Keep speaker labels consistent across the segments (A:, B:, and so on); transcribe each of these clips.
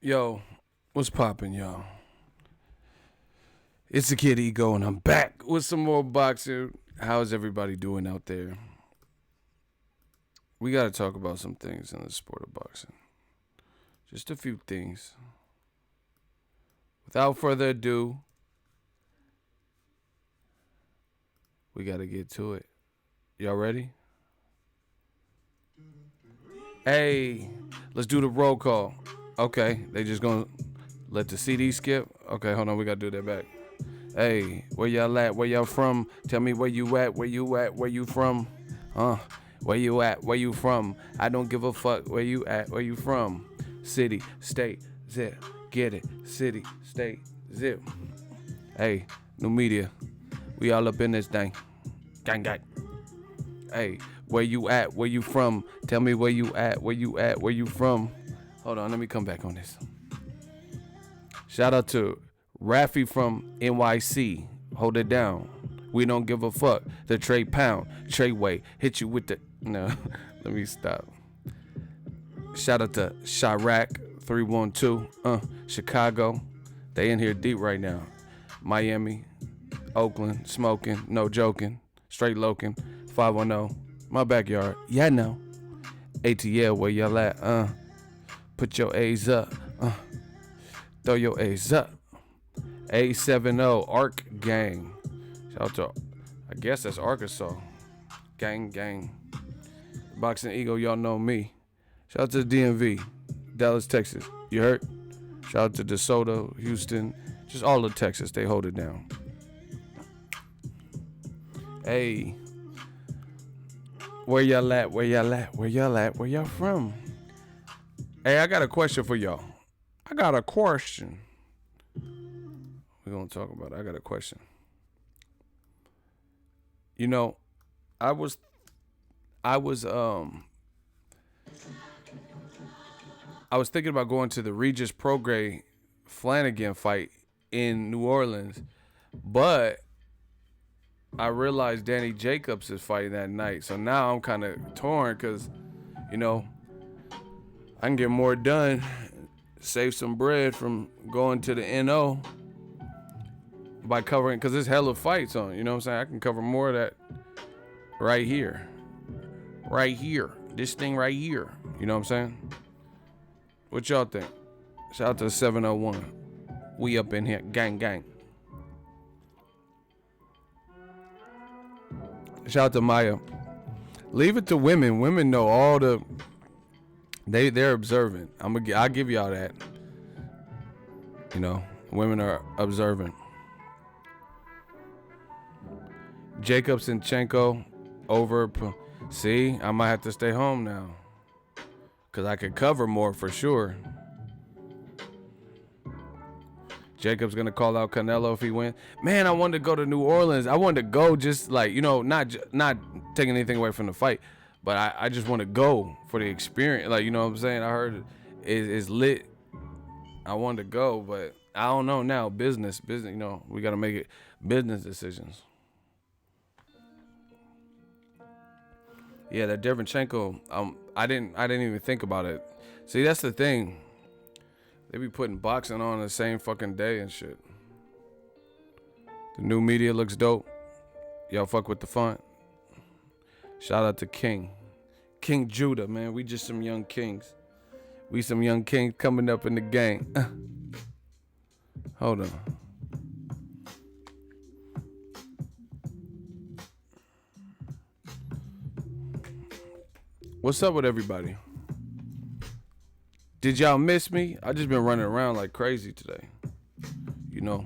A: Yo, what's poppin', y'all? It's the Kid Ego, and I'm back with some more boxing. How's everybody doing out there? We got to talk about some things in the sport of boxing. Just a few things. Without further ado, we got to get to it. Y'all ready? Hey, let's do the roll call. Okay, they just gonna let the CD skip? Okay, hold on, we gotta do that back. Hey, where y'all at? Where y'all from? Tell me where you at, where you at, where you from? Where you at, where you from? I don't give a fuck where you at, where you from? City, state, zip, get it. City, state, zip. Hey, new media, we all up in this thing. Gang, gang. Hey, where you at, where you from? Tell me where you at, where you at, where you from? Hold on, let me come back on this. Shout out to Raffy from NYC. Hold it down. We don't give a fuck. The Trey Pound, Trey Way, hit you with the... No, let me stop. Shout out to Chirac 312. Chicago. They in here deep right now. Miami, Oakland, smoking, no joking. Straight loking, 510. My backyard. Yeah, no. ATL, where y'all at? Put your A's up. Throw your A's up. A70 Arc Gang. Shout out to, I guess that's Arkansas. Gang, gang. Boxing Ego, y'all know me. Shout out to the DMV, Dallas, Texas. You heard? Shout out to DeSoto, Houston, just all of Texas. They hold it down. Hey. Where y'all at? Where y'all at? Where y'all at? Where y'all from? Hey, I got a question for y'all. I got a question. We're going to talk about it. I got a question. You know, I was thinking about going to the Regis Prograis Flanagan fight in New Orleans, but I realized Danny Jacobs is fighting that night. So now I'm kind of torn because, you know, I can get more done, save some bread from going to the NO by covering, because there's hella fights on, you know what I'm saying? I can cover more of that right here. Right here. This thing right here. You know what I'm saying? What y'all think? Shout out to 701. We up in here. Gang, gang. Shout out to Maya. Leave it to women. Women know all the... They're observant. I'll give y'all that. You know, women are observant. Jacobs and Chenko over. See, I might have to stay home now, cause I could cover more for sure. Jacobs gonna call out Canelo if he wins. Man, I wanted to go to New Orleans. I wanted to go just like, you know, not taking anything away from the fight, but I just want to go for the experience. Like, you know what I'm saying? I heard it's lit. I wanted to go, but I don't know now. Business. You know, we gotta make it business decisions. Yeah, that Derevchenko. I didn't even think about it. See, that's the thing. They be putting boxing on the same fucking day and shit. The new media looks dope. Y'all fuck with the font. Shout out to King Judah, man. We just some young kings. We some young kings coming up in the game. Hold on. What's up with everybody? Did y'all miss me? I just been running around like crazy today. You know.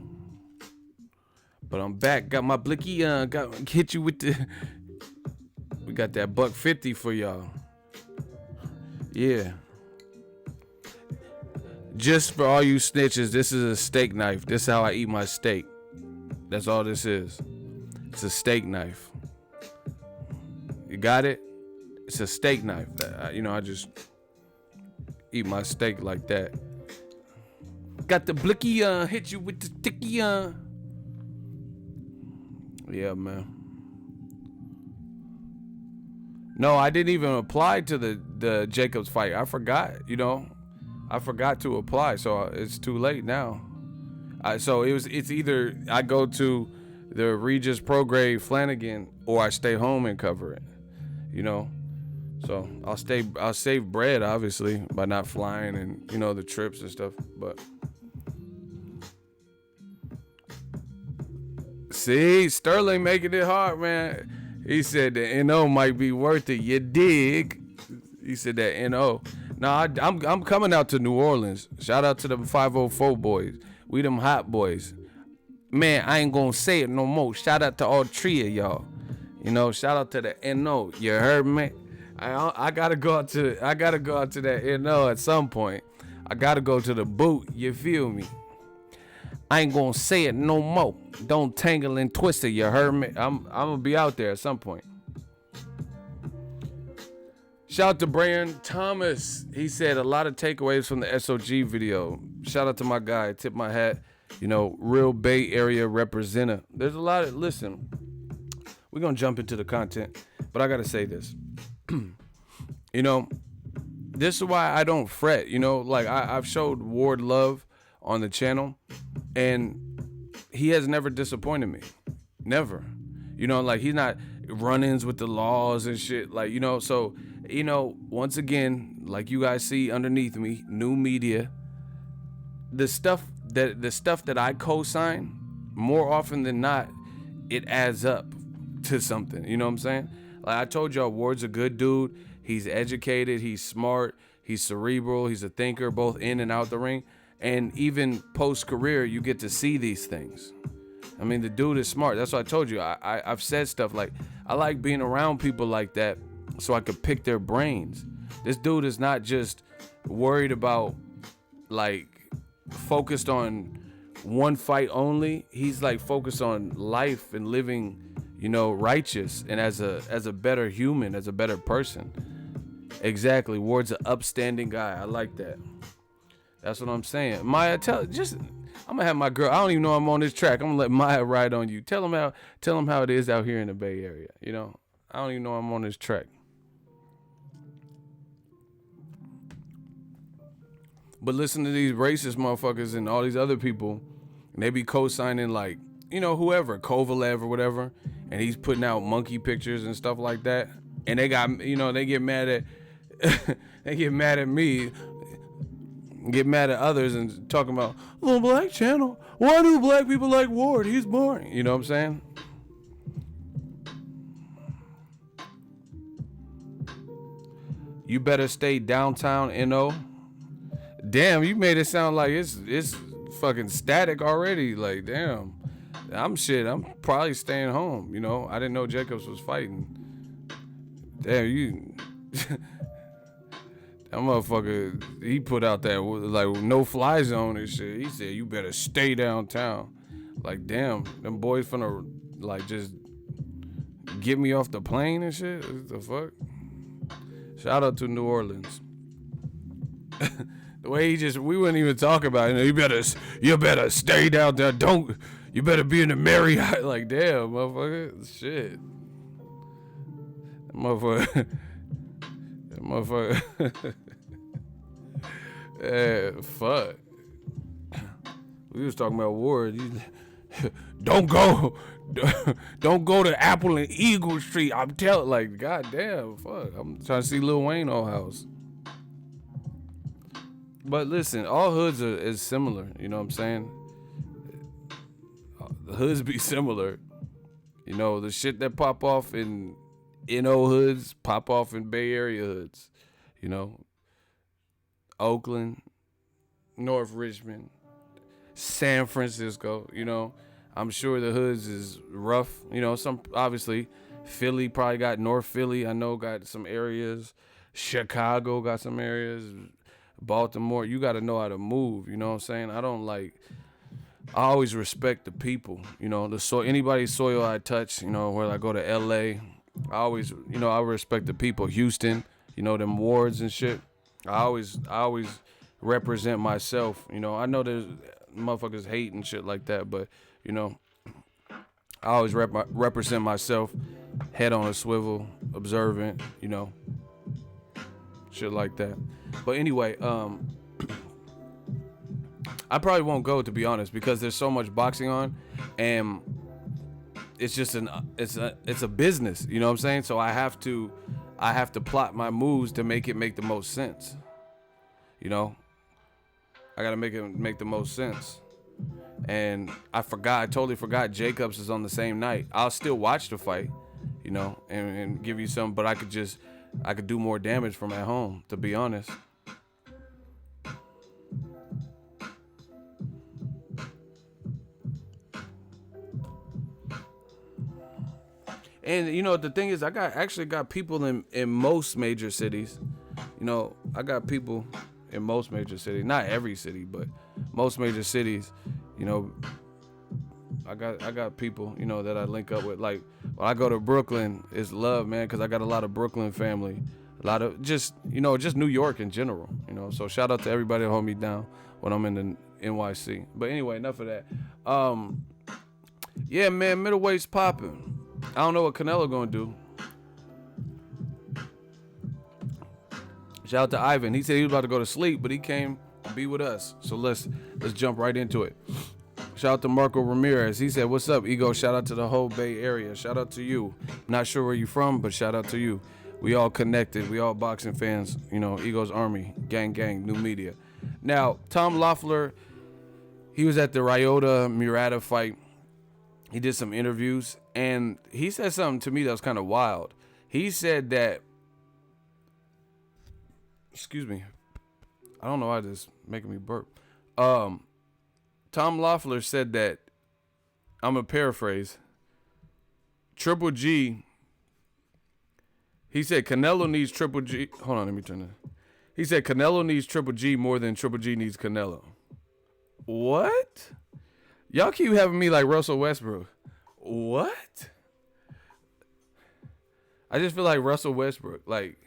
A: But I'm back. Got my blicky on. Hit you with the... We got that $150 for y'all. Yeah. Just for all you snitches, this is a steak knife. This is how I eat my steak. That's all this is. It's a steak knife. You got it? It's a steak knife. You know, I just eat my steak like that. Got the blicky on. Hit you with the ticky on. Yeah, man. No, I didn't even apply to the Jacobs fight. I forgot, you know. I forgot to apply, so it's too late now. So it's either I go to the Regis Prograde Flanagan or I stay home and cover it. You know, so I'll save bread obviously by not flying and the trips and stuff. But see, Sterling making it hard, man. He said the NO might be worth it. You dig? He said that NO. Nah, I'm coming out to New Orleans. Shout out to the 504 boys. We them hot boys. Man, I ain't gonna say it no more. Shout out to all three of y'all. Shout out to the NO. You heard me? I gotta go out to that NO at some point. I gotta go to the boot. You feel me? I ain't gonna say it no more. Don't tangle and twist it. You heard me? I'm gonna be out there at some point. Shout out to Brian Thomas. He said a lot of takeaways from the SOG video. Shout out to my guy. Tip my hat. Real Bay Area representative. There's a lot of, listen, we're going to jump into the content, but I got to say this. This is why I don't fret. Like I've showed Ward love on the channel, and he has never disappointed me. Never. Like he's not run-ins with the laws and shit. Like, so... once again, like you guys see underneath me, new media, the stuff that I co-sign, more often than not, it adds up to something. You know what I'm saying? Like I told y'all, Ward's a good dude. He's educated. He's smart. He's cerebral. He's a thinker, both in and out the ring. And even post-career, you get to see these things. I mean, the dude is smart. That's what I told you. I've said stuff like, I like being around people like that, so I could pick their brains. This dude is not just worried about, like, focused on one fight only. He's like focused on life and living, righteous and as a better human, as a better person. Exactly. Ward's an upstanding guy. I like that. That's what I'm saying. Maya, I'm gonna have my girl. I don't even know I'm on this track. I'm gonna let Maya ride on you. Tell him how it is out here in the Bay Area. I don't even know I'm on this track. But listen to these racist motherfuckers and all these other people, and they be co-signing like, whoever, Kovalev or whatever, and he's putting out monkey pictures and stuff like that. And they got, they get mad at, they get mad at me, get mad at others and talking about, oh, black channel. Why do black people like Ward? He's boring. You know what I'm saying? You better stay downtown, NO. Damn, you made it sound like it's fucking static already. Like, damn. I'm probably staying home. I didn't know Jacobs was fighting. Damn, you. That motherfucker, he put out that, like, no fly zone and shit. He said, you better stay downtown. Like, damn, them boys finna, like, just get me off the plane and shit? What the fuck? Shout out to New Orleans. The way we wouldn't even talk about it. You better stay down there. You better be in the Marriott. Like, damn, motherfucker. Shit. That motherfucker. Yeah, fuck. We was talking about Ward. Don't go to Apple and Eagle Street. I'm telling, like, goddamn, fuck. I'm trying to see Lil Wayne on house. But listen, all hoods is similar. You know what I'm saying? The hoods be similar. The shit that pop off in NO hoods pop off in Bay Area hoods. Oakland, North Richmond, San Francisco. I'm sure the hoods is rough. Some obviously Philly probably got North Philly. I know got some areas. Chicago got some areas. Baltimore, you got to know how to move. You know what I'm saying? I always respect the people. Anybody's soil I touch. Where I go to LA, I always, I respect the people. Houston, them wards and shit. I always represent myself. I know there's motherfuckers hate and shit like that, but I always represent myself, head on a swivel, observant, shit like that. But anyway, I probably won't go, to be honest, because there's so much boxing on, and it's just it's a business. You know what I'm saying? So I have to plot my moves to make the most sense. You know, I gotta make the most sense. And I totally forgot Jacobs is on the same night. I'll still watch the fight, you know, and give you some, but I could do more damage from at home, to be honest. And you know, the thing is, I actually got people in most major cities. You know, I got people in most major cities, not every city, but most major cities. You know, I got people, you know, that I link up with. Like when I go to Brooklyn, it's love, man, because I got a lot of Brooklyn family, a lot of just New York in general. You know, so shout out to everybody that hold me down when I'm in the NYC. But anyway, enough of that. Yeah, man, middleweight's popping. I don't know what Canelo gonna do. Shout out to Ivan. He said he was about to go to sleep, but he came to be with us. So let's jump right into it. Shout out to Marco Ramirez. He said, "What's up, Ego?" Shout out to the whole Bay Area. Shout out to you. Not sure where you from, but shout out to you. We all connected. We all boxing fans. You know, Ego's Army, gang, new media. Now, Tom Loeffler, he was at the Ryota Murata fight. He did some interviews, and he said something to me that was kind of wild. He said that, excuse me, I don't know why this is making me burp. Tom Loeffler said that, I'm going to paraphrase, Triple G, he said Canelo needs Triple G. Hold on, let me turn this. He said Canelo needs Triple G more than Triple G needs Canelo. What? Y'all keep having me like Russell Westbrook. What? I just feel like Russell Westbrook. Like,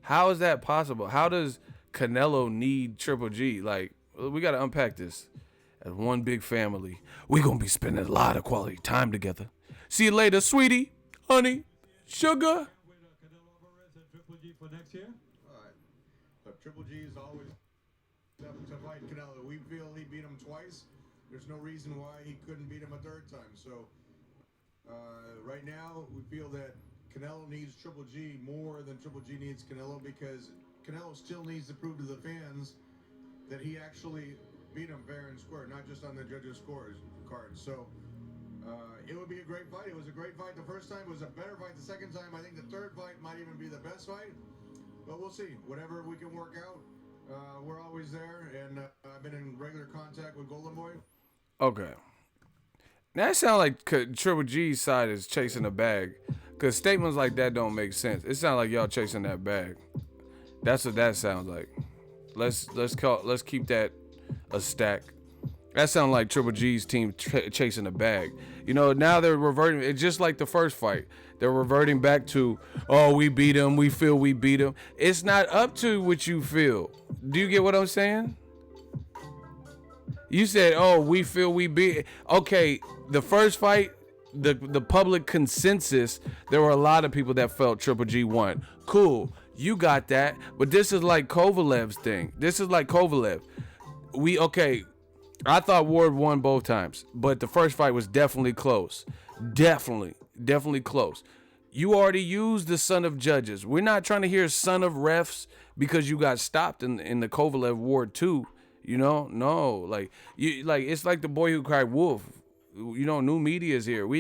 A: how is that possible? How does Canelo need Triple G? Like, we got to unpack this. As one big family, we going to be spending a lot of quality time together. See you later, sweetie, honey, sugar.
B: Triple G for next year?
C: All right. But Triple G is always to fight Canelo. We feel he beat him twice. There's no reason why he couldn't beat him a third time. So right now, we feel that Canelo needs Triple G more than Triple G needs Canelo, because Canelo still needs to prove to the fans that he actually beat him fair and square, not just on the judges' scores card. So it would be a great fight. It was a great fight the first time. It was a better fight the second time. I think the third fight might even be the best fight. But we'll see. Whatever we can work out, we're always there. And I've been in regular contact with Golden Boy.
A: Okay. That sounds like Triple G's side is chasing a bag. Because statements like that don't make sense. It sounds like y'all chasing that bag. That's what that sounds like. Let's keep that a stack. That sounds like Triple G's team chasing a bag. You know, now they're reverting. It's just like the first fight. They're reverting back to, oh, we beat him. We feel we beat him. It's not up to what you feel. Do you get what I'm saying? You said, oh, we feel we beat. Okay, the first fight, the public consensus, there were a lot of people that felt Triple G won. Cool, you got that. But this is like Kovalev's thing. This is like Kovalev. I thought Ward won both times, but the first fight was definitely close. Definitely close. You already used the son of judges. We're not trying to hear son of refs because you got stopped in the Kovalev Ward 2. You know, no, like it's like the boy who cried wolf. You know, new media is here.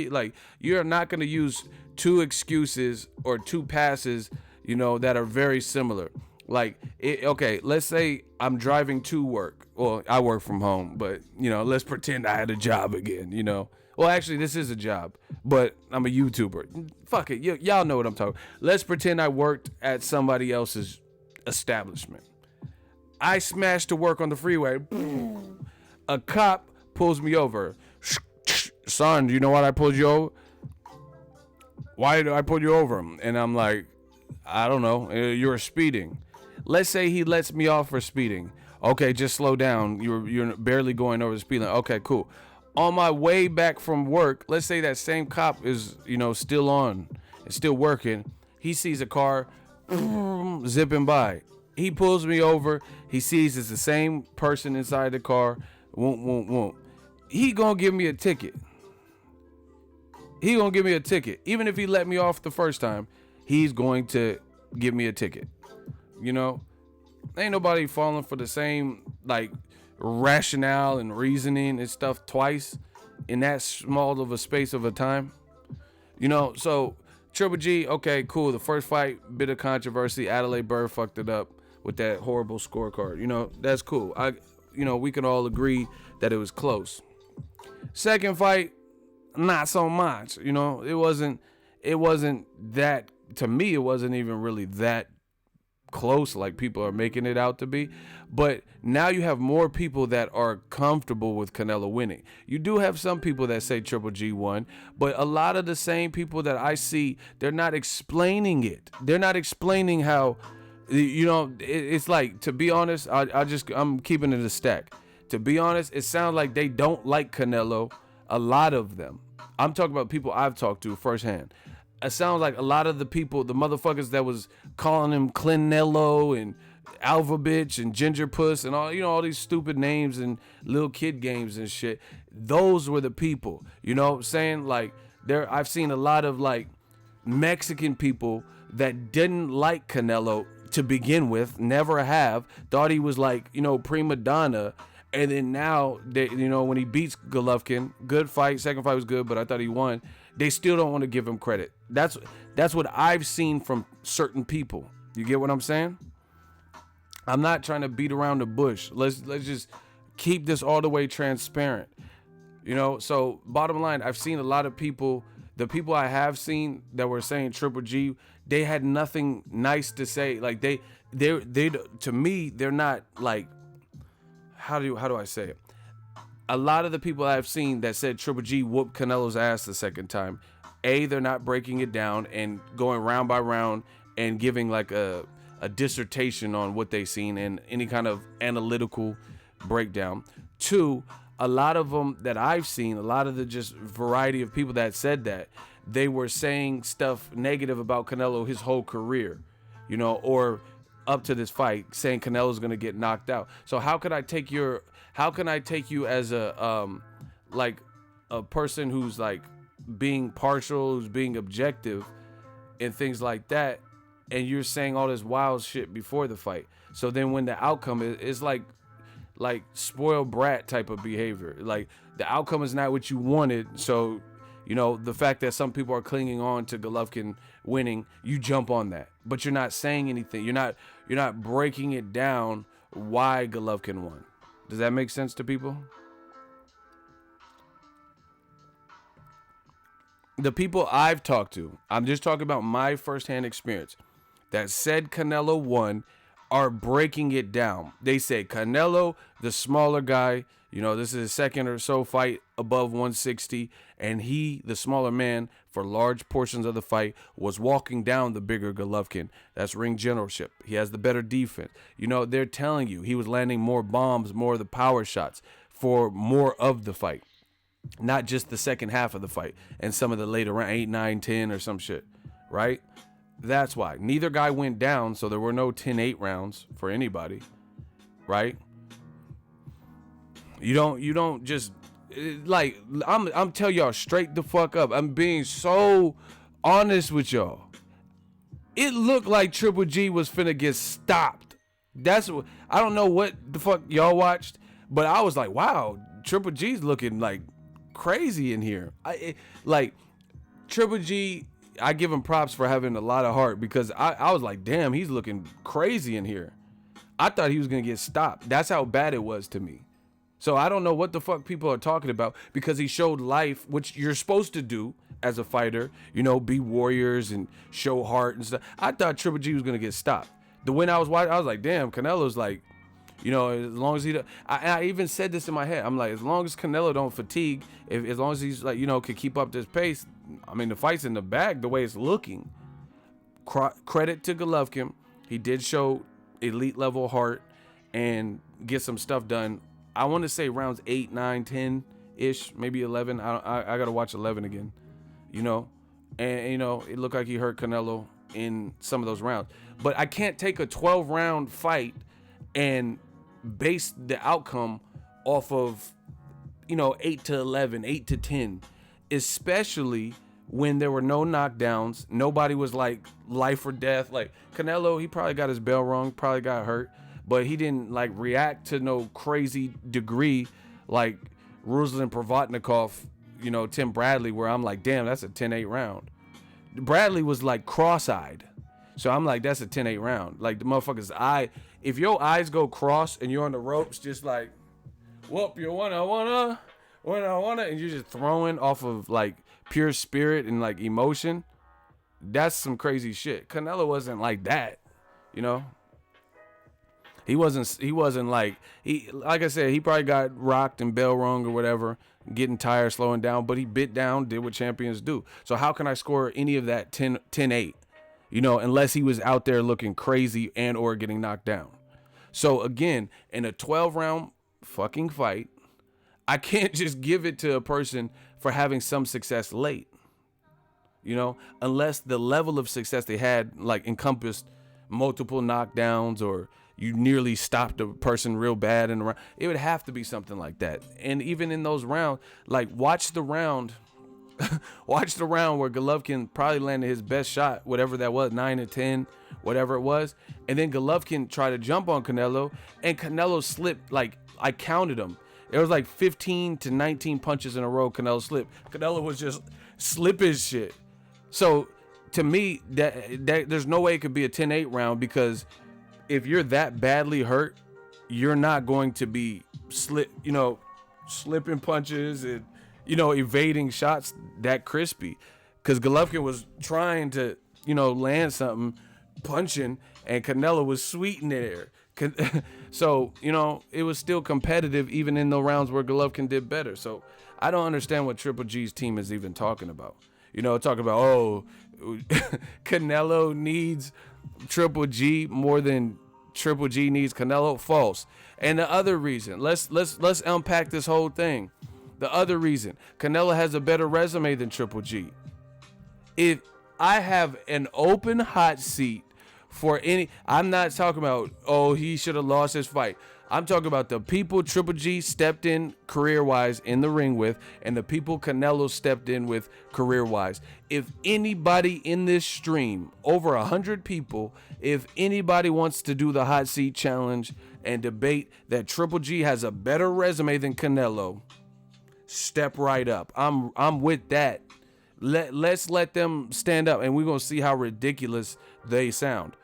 A: You're not gonna use two excuses or two passes, you know, that are very similar. Okay, let's say I'm driving to work. Well, I work from home, but, you know, let's pretend I had a job again, you know. Well, actually, this is a job, but I'm a YouTuber. Fuck it, y'all know what I'm talking about. Let's pretend I worked at somebody else's establishment. I smashed to work on the freeway. A cop pulls me over. Son, do you know why I pulled you over? Why did I pull you over? And I'm like, I don't know. You're speeding. Let's say he lets me off for speeding. Okay, just slow down. You're barely going over the speed limit. Okay, cool. On my way back from work, let's say that same cop is, you know, still on. It's still working. He sees a car zipping by. He pulls me over. He sees it's the same person inside the car. Won't. He gonna give me a ticket. He gonna give me a ticket. Even if he let me off the first time, he's going to give me a ticket. You know, ain't nobody falling for the same like rationale and reasoning and stuff twice in that small of a space of a time. You know, so Triple G, okay, cool. The first fight, bit of controversy. Adelaide Bird fucked it up with that horrible scorecard. You know, that's cool. We can all agree that it was close. Second fight, not so much. You know, it wasn't that, to me, it wasn't even really that close like people are making it out to be. But now you have more people that are comfortable with Canelo winning. You do have some people that say Triple G won, but a lot of the same people that I see, they're not explaining it. They're not explaining how, you know, it's like, to be honest, I'm keeping it a stack. To be honest, it sounds like they don't like Canelo. A lot of them. I'm talking about people I've talked to firsthand. It sounds like a lot of the people, the motherfuckers that was calling him Clinello and Alva Bitch and Ginger Puss and all, you know, all these stupid names and little kid games and shit. Those were the people, you know what I'm saying? Like, I've seen a lot of like Mexican people that didn't like Canelo to begin with, never have, thought he was like, you know, prima donna. And then now, they, you know, when he beats Golovkin, good fight, second fight was good, but I thought he won. They still don't want to give him credit. That's what I've seen from certain people. You get what I'm saying? I'm not trying to beat around the bush. Let's just keep this all the way transparent. You know, so bottom line, I've seen a lot of people, the people I have seen that were saying Triple G, they had nothing nice to say. Like they to me, they're not like, how do I say it? A lot of the people I've seen that said Triple G whooped Canelo's ass the second time, they're not breaking it down and going round by round and giving like a dissertation on what they've seen and any kind of analytical breakdown. Two, a lot of them that I've seen, a lot of the just variety of people that said that, they were saying stuff negative about Canelo his whole career, you know, or up to this fight, saying Canelo's gonna get knocked out. So how can I take you as a like a person who's like being partial, who's being objective and things like that, and you're saying all this wild shit before the fight? So then when the outcome is like spoiled brat type of behavior, like the outcome is not what you wanted, so you know, the fact that some people are clinging on to Golovkin winning, you jump on that, but you're not saying anything. You're not breaking it down why Golovkin won. Does that make sense to people? The people I've talked to, I'm just talking about my firsthand experience, that said Canelo won, are breaking it down. They say Canelo, the smaller guy, you know, this is his second or so fight above 160, and he, the smaller man, for large portions of the fight, was walking down the bigger Golovkin. That's ring generalship. He has the better defense. You know, they're telling you he was landing more bombs, more of the power shots for more of the fight, not just the second half of the fight and some of the later round, 8, 9, 10 or some shit, right? That's why. Neither guy went down, so there were no 10-8 rounds for anybody, right? You don't just, like, I'm telling y'all straight the fuck up. I'm being so honest with y'all. It looked like Triple G was finna get stopped. That's what, I don't know what the fuck y'all watched, but I was like, wow, Triple G's looking like crazy in here. Like Triple G, I give him props for having a lot of heart, because I was like, damn, he's looking crazy in here. I thought he was gonna get stopped. That's how bad it was to me. So I don't know what the fuck people are talking about, because he showed life, which you're supposed to do as a fighter, you know, be warriors and show heart and stuff. I thought Triple G was gonna get stopped. The win I was watching, I was like, damn, Canelo's like, you know, as long as he, I even said this in my head. I'm like, as long as Canelo don't fatigue, as long as he's like, you know, can keep up this pace, I mean, the fight's in the bag the way it's looking. Credit to Golovkin. He did show elite level heart and get some stuff done. I want to say rounds 8, 9, 10-ish, maybe 11. I got to watch 11 again, you know. And, you know, it looked like he hurt Canelo in some of those rounds. But I can't take a 12-round fight and base the outcome off of, 8 to 11, 8 to 10, especially when there were no knockdowns. Nobody was like life or death. Like Canelo, he probably got his bell rung, probably got hurt, but he didn't like react to no crazy degree like Ruslan Provodnikov, Tim Bradley, where I'm like, damn, that's a 10-8 round. Bradley was like cross-eyed. So I'm like, that's a 10-8 round. Like the motherfucker's eye, if your eyes go cross and you're on the ropes, just like, whoop, you wanna, and you're just throwing off of like pure spirit and like emotion, that's some crazy shit. Canelo wasn't like that, He wasn't like I said, he probably got rocked and bell rung or whatever, getting tired, slowing down, but he bit down, did what champions do. So how can I score any of that 10-8, unless he was out there looking crazy and or getting knocked down. So again, in a 12-round fucking fight, I can't just give it to a person for having some success late, unless the level of success they had like encompassed multiple knockdowns or you nearly stopped a person real bad in the round. It would have to be something like that. And even in those rounds, like watch the round where Golovkin probably landed his best shot, whatever that was, 9 or 10, whatever it was. And then Golovkin tried to jump on Canelo, and Canelo slipped. Like, I counted him. It was like 15 to 19 punches in a row Canelo slipped. Canelo was just slipping shit. So, to me, that there's no way it could be a 10-8 round, because if you're that badly hurt, you're not going to be slipping punches and, evading shots that crispy. Because Golovkin was trying to, land something, punching, and Canelo was sweet in the air. So, it was still competitive even in the rounds where Golovkin did better. So I don't understand what Triple G's team is even talking about. Talking about, Canelo needs Triple G more than Triple G needs Canelo. False. And the other reason, let's unpack this whole thing. The other reason, Canelo has a better resume than Triple G. If I have an open hot seat for any, I'm not talking about, he should have lost his fight. I'm talking about the people Triple G stepped in career-wise in the ring with, and the people Canelo stepped in with career-wise. If anybody in this stream, over 100 people, if anybody wants to do the hot seat challenge and debate that Triple G has a better resume than Canelo, step right up. I'm with that. Let's let them stand up, and we're gonna see how ridiculous they sound.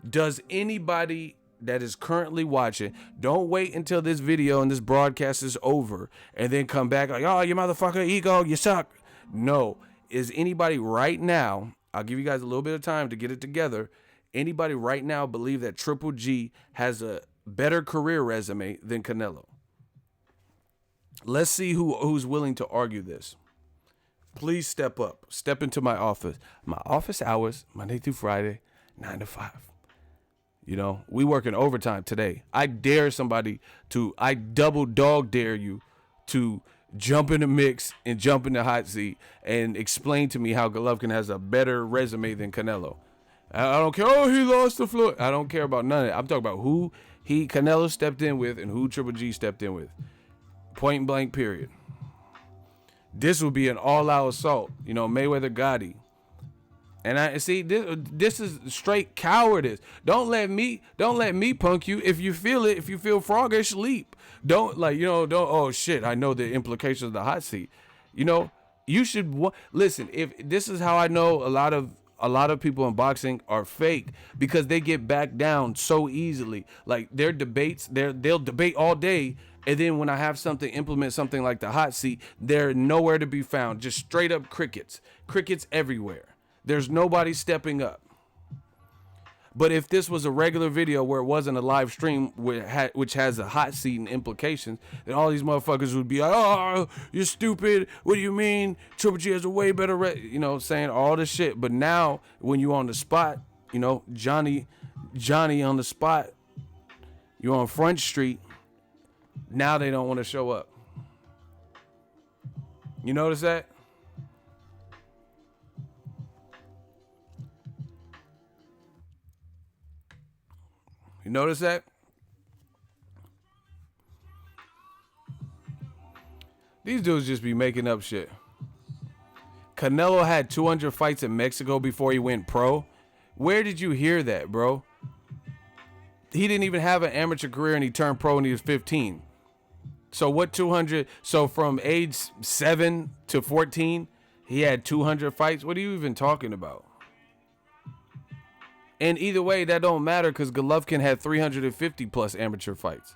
A: Does anybody that is currently watching, don't wait until this video and this broadcast is over and then come back like, you motherfucker, ego, you suck. No. Is anybody right now, I'll give you guys a little bit of time to get it together, anybody right now believe that Triple G has a better career resume than Canelo? Let's see who's willing to argue this. Please step up. Step into my office. My office hours, Monday through Friday, 9 to 5. We working overtime today. I double dog dare you to jump in the mix and jump in the hot seat and explain to me how Golovkin has a better resume than Canelo. I don't care. He lost the floor. I don't care about none of it. I'm talking about who Canelo stepped in with and who Triple G stepped in with. Point blank, period. This will be an all-out assault. Mayweather Gotti. And I see this is straight cowardice. Don't let me punk you. If you feel it, if you feel froggish, leap. Don't oh shit, I know the implications of the hot seat. You should listen. If this is how I know a lot of people in boxing are fake, because they get back down so easily. Like their debates, they'll debate all day, and then when I have implement something like the hot seat, they're nowhere to be found. Just straight up crickets everywhere. There's nobody stepping up. But if this was a regular video where it wasn't a live stream which has a hot seat and implications, then all these motherfuckers would be like, oh, you're stupid. What do you mean? Triple G has a way better, saying all this shit. But now when you on the spot, Johnny on the spot, you on Front Street, now they don't want to show up. You notice that? You notice that? These dudes just be making up shit. Canelo had 200 fights in Mexico before he went pro. Where did you hear that, bro? He didn't even have an amateur career and he turned pro when he was 15. So what 200? So from age 7 to 14, he had 200 fights. What are you even talking about? And either way, that don't matter because Golovkin had 350 plus amateur fights.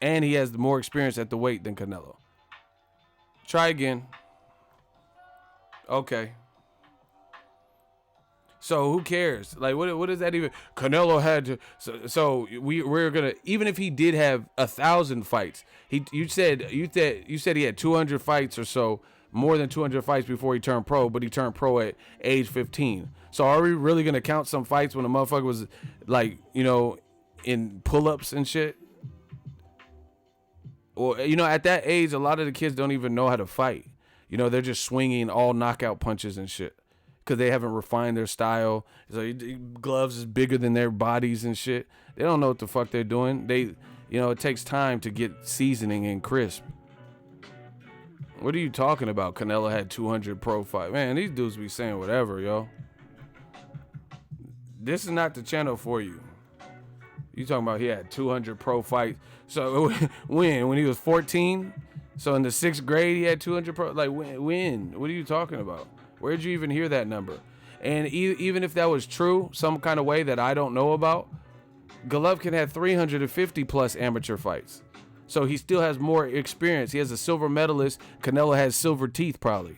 A: And he has more experience at the weight than Canelo. Try again. Okay. So who cares? Like, what is that even? Canelo had to. So we're gonna, even if he did have 1,000 fights, you said he had 200 fights or so, more than 200 fights before he turned pro, but he turned pro at age 15. So are we really gonna count some fights when a motherfucker was like, you know, in pull-ups and shit? Or, you know, at that age, a lot of the kids don't even know how to fight. You know, they're just swinging all knockout punches and shit because they haven't refined their style. So gloves is bigger than their bodies and shit. They don't know what the fuck they're doing. You know, it takes time to get seasoning and crisp. What are you talking about? Canelo had 200 pro fights. Man, these dudes be saying whatever, yo. This is not the channel for you. You talking about he had 200 pro fights. So when he was 14? So in the 6th grade he had 200 pro? Like when? What are you talking about? Where'd you even hear that number? And even if that was true, some kind of way that I don't know about, Golovkin had 350 plus amateur fights. So he still has more experience. He has a silver medalist. Canelo has silver teeth probably.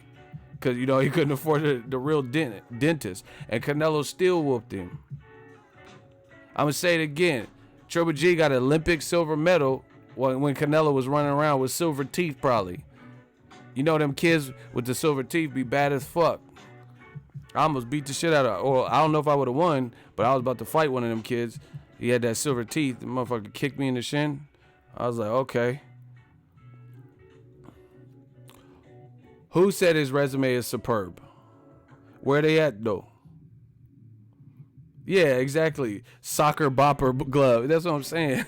A: Because, you know, he couldn't afford the real dentist. And Canelo still whooped him. I'm going to say it again. Triple G got an Olympic silver medal when Canelo was running around with silver teeth probably. You know them kids with the silver teeth be bad as fuck. I almost beat the shit out of, or I don't know if I would have won, but I was about to fight one of them kids. He had that silver teeth. The motherfucker kicked me in the shin. I was like, okay. Who said his resume is superb? Where they at though? Yeah, exactly. Soccer bopper glove. That's what I'm saying.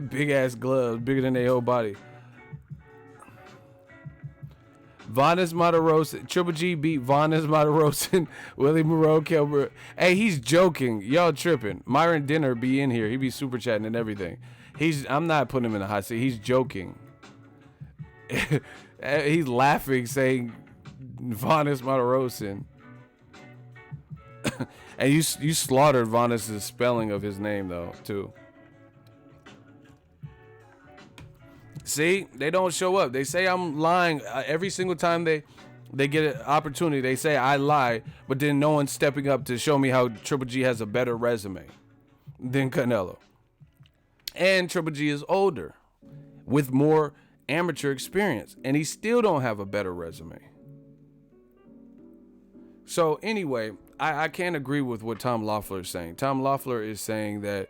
A: Big ass gloves, bigger than their whole body. Vanes Matarosen. Triple G beat Vanes Matarosen. Willie Moreau, Kelber. Hey, he's joking. Y'all tripping. Myron Dinner be in here. He be super chatting and everything. I'm not putting him in the hot seat. He's joking. He's laughing, saying Vanes Matarosen. And you slaughtered Vanes' spelling of his name though too. See, they don't show up. They say I'm lying every single time they get an opportunity. They say I lie, but then no one's stepping up to show me how Triple G has a better resume than Canelo. And Triple G is older with more amateur experience, and he still don't have a better resume. So anyway, I can't agree with what Tom Loeffler is saying. Tom Loeffler is saying that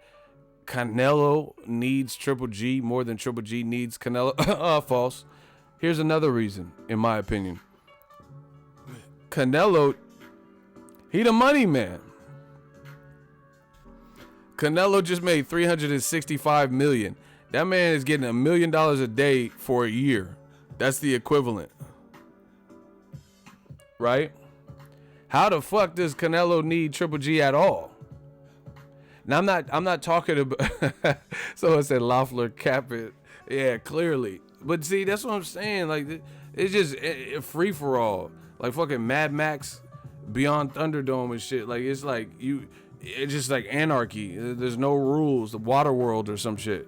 A: Canelo needs Triple G more than Triple G needs Canelo. False. Here's another reason, in my opinion. Canelo, he the money man. Canelo just made $365 million. That man is getting $1 million a day for a year. That's the equivalent. Right? How the fuck does Canelo need Triple G at all? Now I'm not talking about someone said Loeffler cap it. Yeah, clearly. But see, that's what I'm saying. Like it's just free for all. Like fucking Mad Max Beyond Thunderdome and shit. Like it's like it's just like anarchy. There's no rules, the water world or some shit.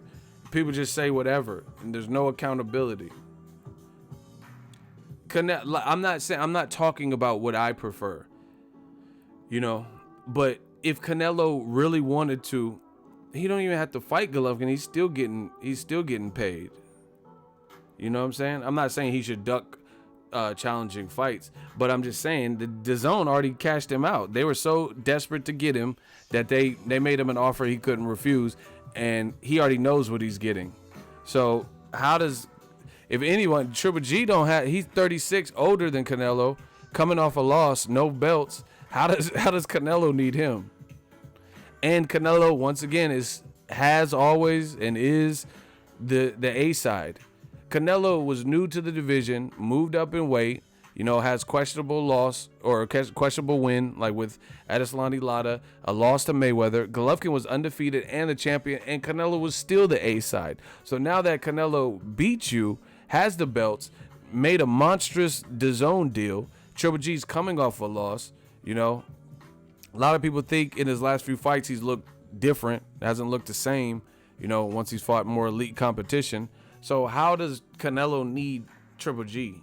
A: People just say whatever and there's no accountability. I'm not talking about what I prefer. You know, but if Canelo really wanted to, he don't even have to fight Golovkin. He's still getting paid. You know what I'm saying? I'm not saying he should duck challenging fights, but I'm just saying the DAZN already cashed him out. They were so desperate to get him that they made him an offer he couldn't refuse, and he already knows what he's getting. So how does, if anyone, Triple G he's 36, older than Canelo, coming off a loss, no belts. How does Canelo need him? And Canelo once again has always and is the A side. Canelo was new to the division, moved up in weight, has questionable loss or questionable win, like with Adeslani Lada, a loss to Mayweather. Golovkin was undefeated and the champion, and Canelo was still the A side. So now that Canelo beat you, has the belts, made a monstrous DAZN deal, Triple G's coming off a loss, a lot of people think in his last few fights he's looked different, hasn't looked the same, once he's fought more elite competition. So how does Canelo need Triple G?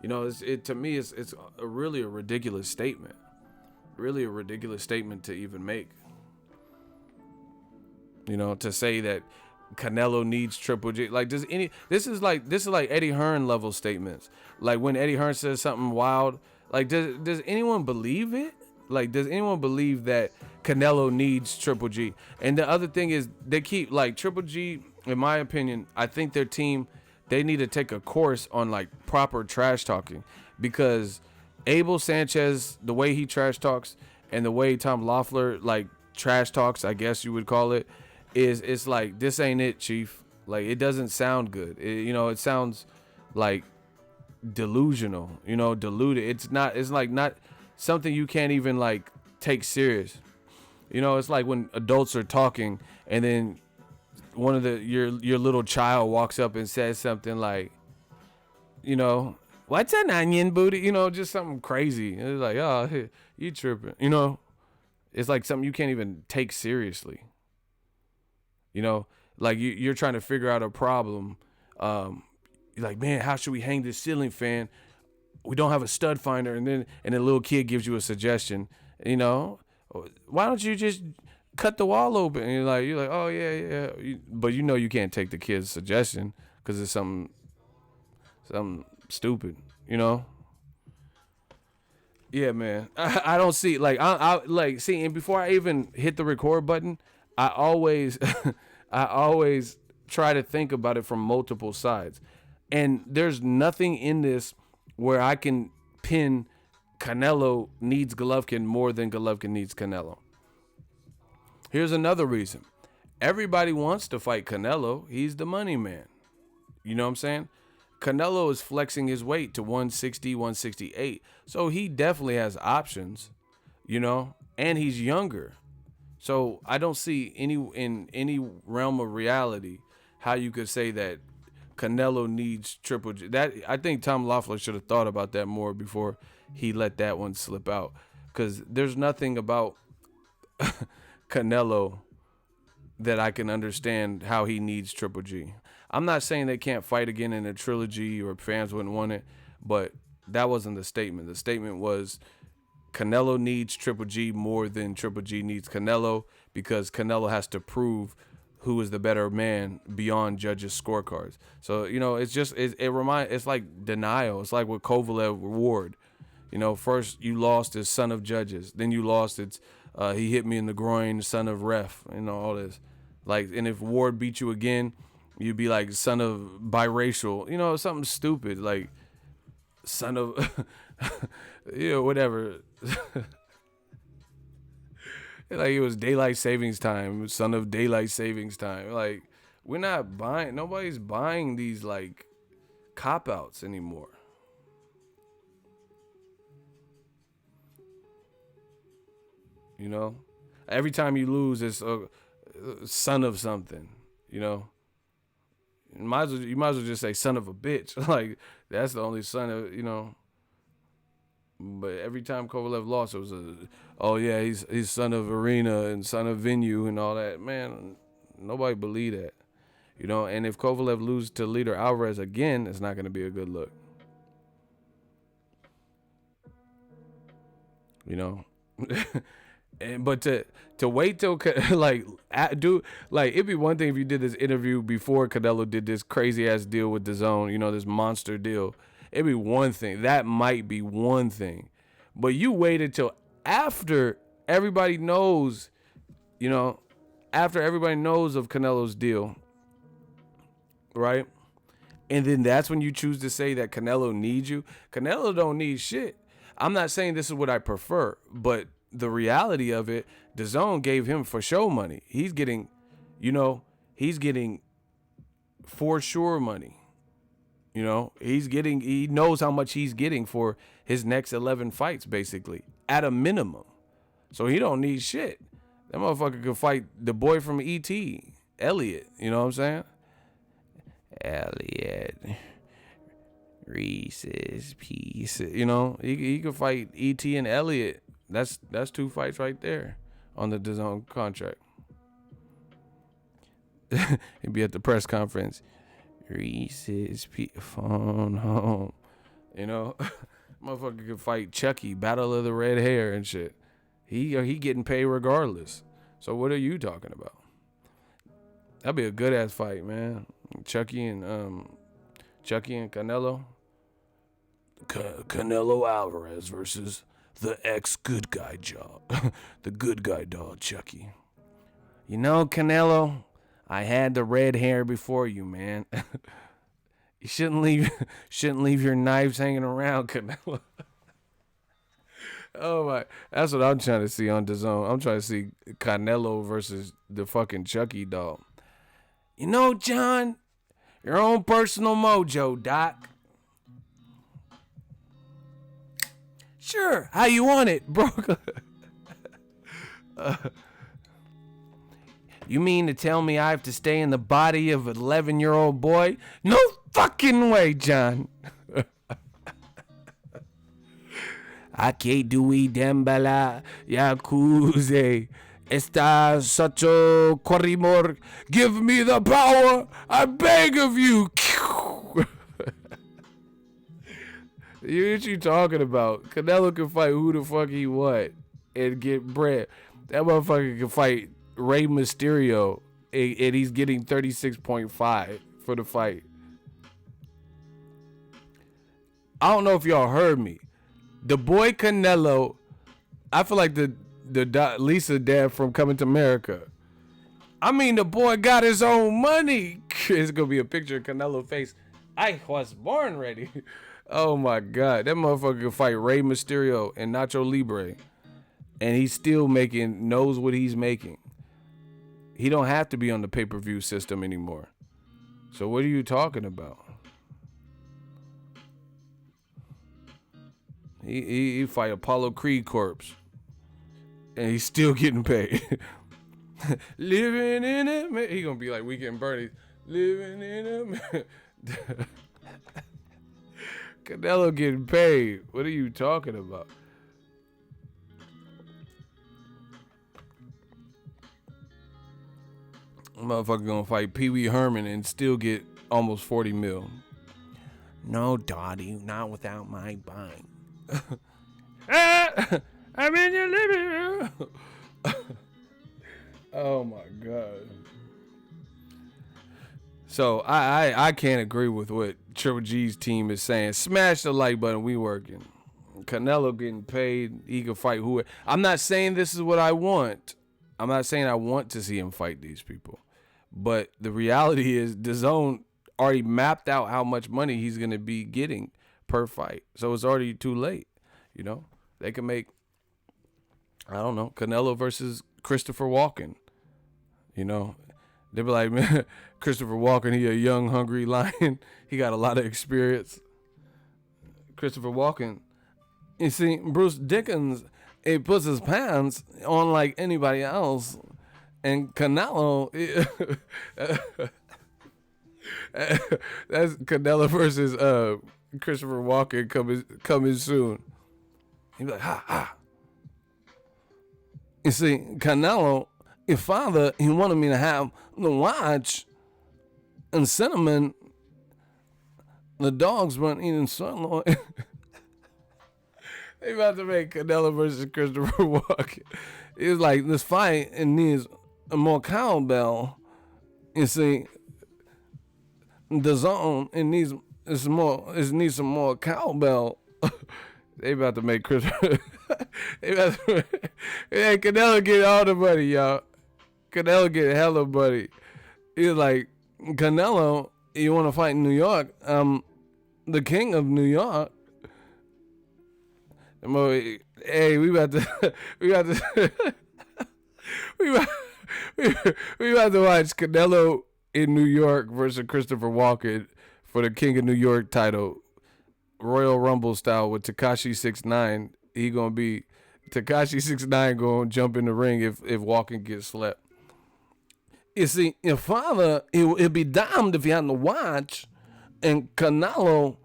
A: To me, it's really a ridiculous statement. Really a ridiculous statement to even make. To say that Canelo needs Triple G. Like, this is like Eddie Hearn level statements. Like when Eddie Hearn says something wild, like does anyone believe it? Like, does anyone believe that Canelo needs Triple G? And the other thing is they keep like Triple G, in my opinion, I think their team, they need to take a course on like proper trash talking, because Abel Sanchez, the way he trash talks and the way Tom Loeffler like trash talks, I guess you would call it, it's like, this ain't it, Chief. Like, it doesn't sound good. It sounds like delusional, diluted. It's like not something you can't even like take serious. It's like when adults are talking and then one of your little child walks up and says something like, what's an onion booty? Just something crazy. It's like, oh, you tripping. It's like something you can't even take seriously. Like you're trying to figure out a problem. You're like, man, how should we hang this ceiling fan? We don't have a stud finder. And then a little kid gives you a suggestion, why don't you just cut the wall open? And you're like, oh yeah. But you can't take the kid's suggestion because it's something stupid, Yeah, man. I don't see, like, I like, see, and before I even hit the record button, I always try to think about it from multiple sides. And there's nothing in this where I can pin Canelo needs Golovkin more than Golovkin needs Canelo. Here's another reason. Everybody wants to fight Canelo. He's the money man. You know what I'm saying? Canelo is flexing his weight to 160, 168. So he definitely has options, and he's younger. So I don't see in any realm of reality how you could say that Canelo needs Triple G. That, I think Tom Loeffler should have thought about that more before he let that one slip out, because there's nothing about Canelo that I can understand how he needs Triple G. I'm not saying they can't fight again in a trilogy or fans wouldn't want it, but that wasn't the statement. The statement was Canelo needs Triple G more than Triple G needs Canelo, because Canelo has to prove who is the better man beyond judges' scorecards. So, it's just, it's like denial. It's like with Kovalev Ward. First you lost as son of judges. Then you lost, it's he hit me in the groin, son of ref, all this. Like, and if Ward beat you again, you'd be like son of biracial, something stupid, like son of, whatever. Like it was daylight savings time, son of daylight savings time. Like, we're not buying, nobody's buying these like cop-outs anymore. Every time you lose, it's a son of something, You might as well just say son of a bitch. Like, that's the only son of, But every time Kovalev lost, it was he's son of arena and son of venue and all that. Man, nobody believe that. And if Kovalev loses to Leader Alvarez again, it's not going to be a good look. But to wait till it'd be one thing if you did this interview before Canelo did this crazy ass deal with DAZN, this monster deal. It'd be one thing. That might be one thing. But you waited till after everybody knows, after everybody knows of Canelo's deal, right? And then that's when you choose to say that Canelo needs you. Canelo don't need shit. I'm not saying this is what I prefer, but the reality of it, DAZN gave him for show money. He's getting for sure money. You know, he knows how much he's getting for his next 11 fights, basically, at a minimum. So he don't need shit. That motherfucker could fight the boy from E.T., Elliot. You know what I'm saying? Elliot, Reese's Pieces. You know, he could fight E.T. and Elliot. That's 2 fights right there on the DAZN contract. He'd be at the press conference. Reese's phone home. You know, motherfucker could fight Chucky, Battle of the Red Hair and shit. He getting paid regardless. So what are you talking about? That'd be a good ass fight, man. Chucky and Canelo. Canelo Alvarez versus the ex-good guy dog. The good guy dog, Chucky. You know, Canelo, I had the red hair before you, man. You shouldn't leave your knives hanging around, Canelo. Oh my, that's what I'm trying to see on DAZN. I'm trying to see Canelo versus the fucking Chucky dog. You know, John, your own personal mojo, Doc. Sure, how you want it, bro? You mean to tell me I have to stay in the body of an 11-year-old boy? No fucking way, John. Ake dui dembala yakuze. Esta sacho korimor. Give me the power, I beg of you. What you talking about? Canelo can fight who the fuck he want and get bread. That motherfucker can fight Rey Mysterio and he's getting 36.5 for the fight. I don't know if y'all heard me. The boy Canelo, I feel like the Lisa dad from Coming to America. I mean, the boy got his own money. It's gonna be a picture of Canelo's face. I was born ready. Oh my God, that motherfucker can fight Rey Mysterio and Nacho Libre, and he's still knows what he's making. He don't have to be on the pay-per-view system anymore. So what are you talking about? He fight Apollo Creed Corpse, and he's still getting paid. Living in it, he gonna be like Weekend Bernie. Living in it. Canelo getting paid. What are you talking about? Motherfucker gonna fight Pee Wee Herman and still get almost 40 mil. No, Dottie, not without my buying. I'm in your living room. Oh my God. So I can't agree with what Triple G's team is saying. Smash the like button. We working. Canelo getting paid. He can fight who. I'm not saying this is what I want. I'm not saying I want to see him fight these people. But the reality is DAZN already mapped out how much money he's going to be getting per fight. So it's already too late. You know, they can make, I don't know, Canelo versus Christopher Walken. You know, they be like, man, Christopher Walken, he a young, hungry lion. He got a lot of experience. Christopher Walken. You see, Bruce Dickens, he puts his pants on like anybody else. And Canelo, that's Canelo versus Christopher Walken coming soon. He be like, ha, ha. You see, Canelo, his father, he wanted me to have the watch and cinnamon. The dogs weren't eating sirloin. They about to make Canelo versus Christopher Walken. It's like this fight, it needs more cowbell. You see, DAZN, it needs some more cowbell. They about to make Christopher. Hey, Canelo get all the money, y'all. Canelo get hella money. He's like, Canelo, you want to fight in New York? The king of New York. Hey, we about to we about to watch Canelo in New York versus Christopher Walken for the King of New York title, Royal Rumble style with Tekashi 6ix9ine. He gonna be Tekashi 6ix9ine gonna jump in the ring if Walking gets slept. You see, your father, he'd be damned if he hadn't to watch. And Canelo,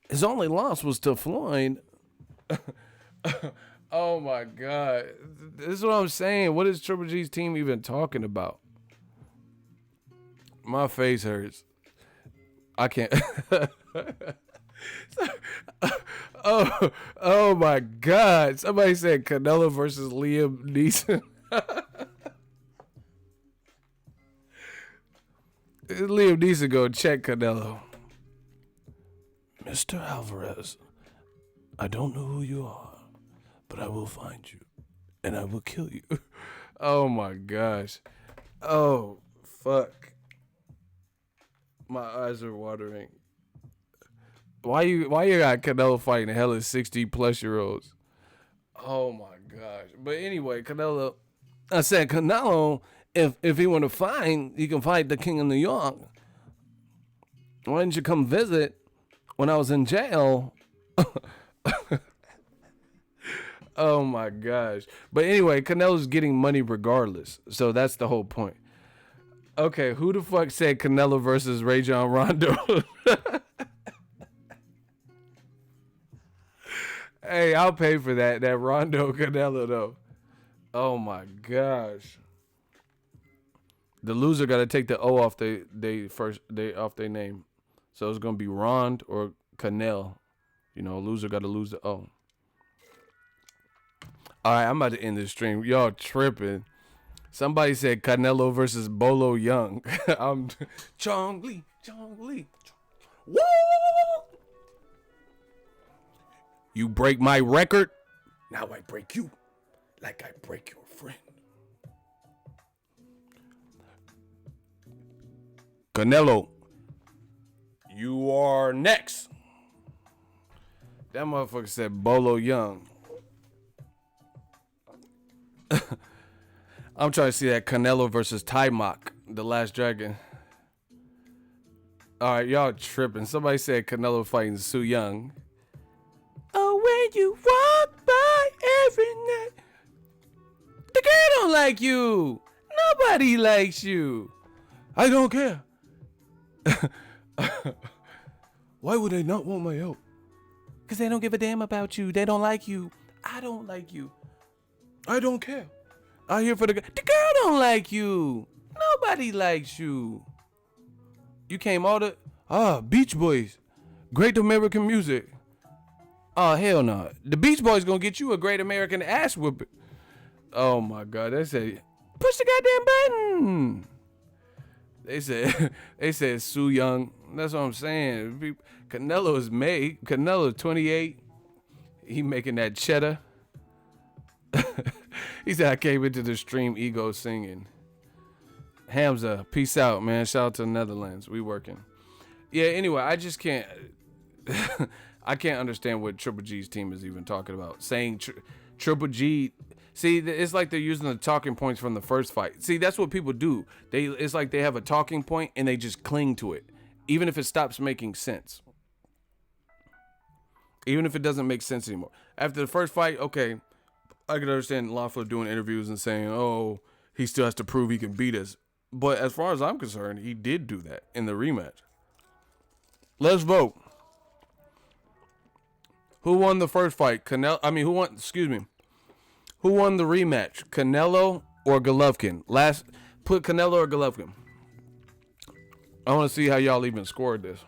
A: his only loss was to Floyd. Oh my God. This is what I'm saying. What is Triple G's team even talking about? My face hurts. I can't. Oh my God. Somebody said Canelo versus Liam Neeson. Liam Neeson go check Canelo. Mr. Alvarez, I don't know who you are, but I will find you, and I will kill you. Oh my gosh. Oh, fuck. My eyes are watering. Why you got Canelo fighting hella 60-plus-year-olds? Oh my gosh. But anyway, Canelo, I said Canelo, if he want to fight, he can fight the King of New York. Why didn't you come visit when I was in jail? Oh my gosh. But anyway, Canelo's getting money regardless. So that's the whole point. Okay, who the fuck said Canelo versus Rajon Rondo? Hey, I'll pay for that Rondo Canelo though. Oh my gosh. The loser got to take the O off they off their name. So it's going to be Rond or Canel. You know, loser got to lose the O. All right, I'm about to end this stream. Y'all tripping. Somebody said Canelo versus Bolo Young. I'm Chong Lee. Woo! You break my record, now I break you like I break your friend. Canelo, you are next. That motherfucker said Bolo Young. I'm trying to see that Canelo versus Timok, the Last Dragon. All right, y'all tripping. Somebody said Canelo fighting Su Yung. Oh, when you walk by every night, the girl don't like you. Nobody likes you. I don't care. Why would they not want my help? Because they don't give a damn about you. They don't like you. I don't like you. I don't care. I'm here for the girl. The girl don't like you. Nobody likes you. You came all the Beach Boys. Great American music. Oh, hell no. The Beach Boys gonna get you a Great American ass whooping. Oh my God. They say, push the goddamn button. They said Su Yung. That's what I'm saying. Canelo is made. Canelo 28. He making that cheddar. He said I came into the stream ego singing. Hamza, peace out, man. Shout out to the Netherlands. We working. Yeah, anyway, I just can't. I can't understand what Triple G's team is even talking about. Saying Triple G. See, it's like they're using the talking points from the first fight. See, that's what people do. It's like they have a talking point and they just cling to it, even if it stops making sense. Even if it doesn't make sense anymore. After the first fight, okay, I can understand Loeffler doing interviews and saying, oh, he still has to prove he can beat us. But as far as I'm concerned, he did do that in the rematch. Let's vote. Who won the first fight? Who won the rematch? Canelo or Golovkin? Put Canelo or Golovkin. I want to see how y'all even scored this.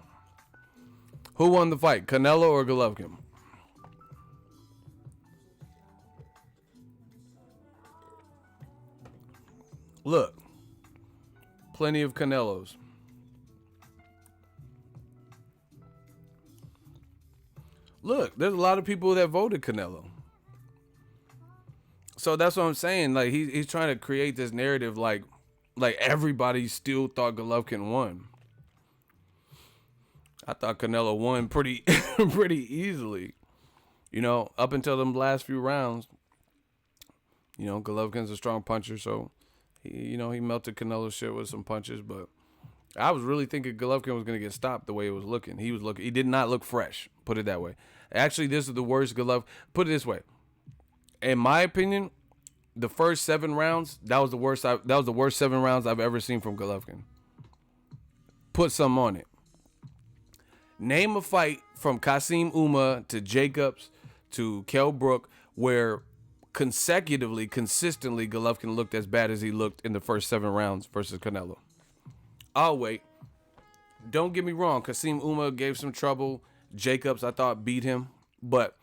A: Who won the fight? Canelo or Golovkin? Look. Plenty of Canelos. Look, there's a lot of people that voted Canelo. So that's what I'm saying. Like he's trying to create this narrative like everybody still thought Golovkin won. I thought Canelo won pretty easily. You know, up until them last few rounds. You know, Golovkin's a strong puncher, so he melted Canelo's shit with some punches, but I was really thinking Golovkin was going to get stopped the way it was looking. He did not look fresh, put it that way. Actually, this is the worst Golovkin. Put it this way. In my opinion, the first 7 rounds, that was the worst 7 rounds I've ever seen from Golovkin. Put some on it. Name a fight from Kasim Uma to Jacobs to Kell Brook where consistently, Golovkin looked as bad as he looked in the first 7 rounds versus Canelo. I'll wait. Don't get me wrong. Kasim Uma gave some trouble. Jacobs, I thought, beat him. But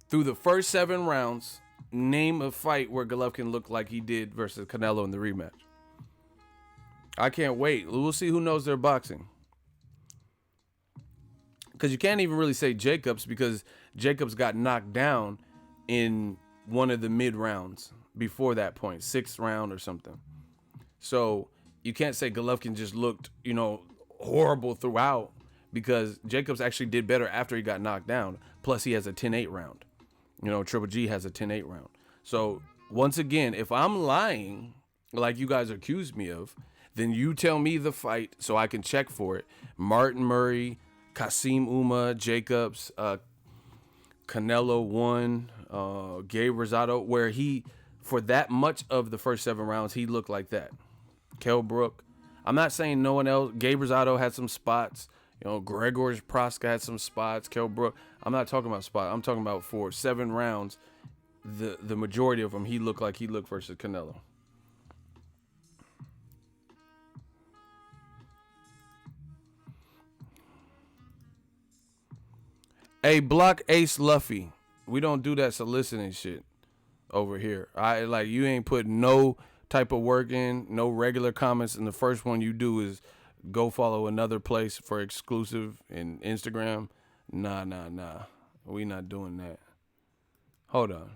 A: through the first 7 rounds, name a fight where Golovkin looked like he did versus Canelo in the rematch. I can't wait. We'll see who knows their boxing. Because you can't even really say Jacobs because Jacobs got knocked down in one of the mid rounds before that point, 6th round or something. So you can't say Golovkin just looked, horrible throughout because Jacobs actually did better after he got knocked down. Plus he has a 10-8 round. Triple G has a 10-8 round. So once again, if I'm lying, like you guys accused me of, then you tell me the fight so I can check for it. Martin Murray, Kasim Uma, Jacobs, Canelo won, Gabe Rosado, where he, for that much of the first 7 rounds, he looked like that. Kell Brook. I'm not saying no one else. Gabe Rosado had some spots. Gregor Proska had some spots. Kell Brook. I'm not talking about spots. I'm talking about for 7 rounds, the majority of them, he looked like he looked versus Canelo. Hey, block Ace Luffy. We don't do that soliciting shit over here. You ain't put no type of work in, no regular comments, and the first one you do is go follow another place for exclusive in Instagram. Nah. We not doing that. Hold on.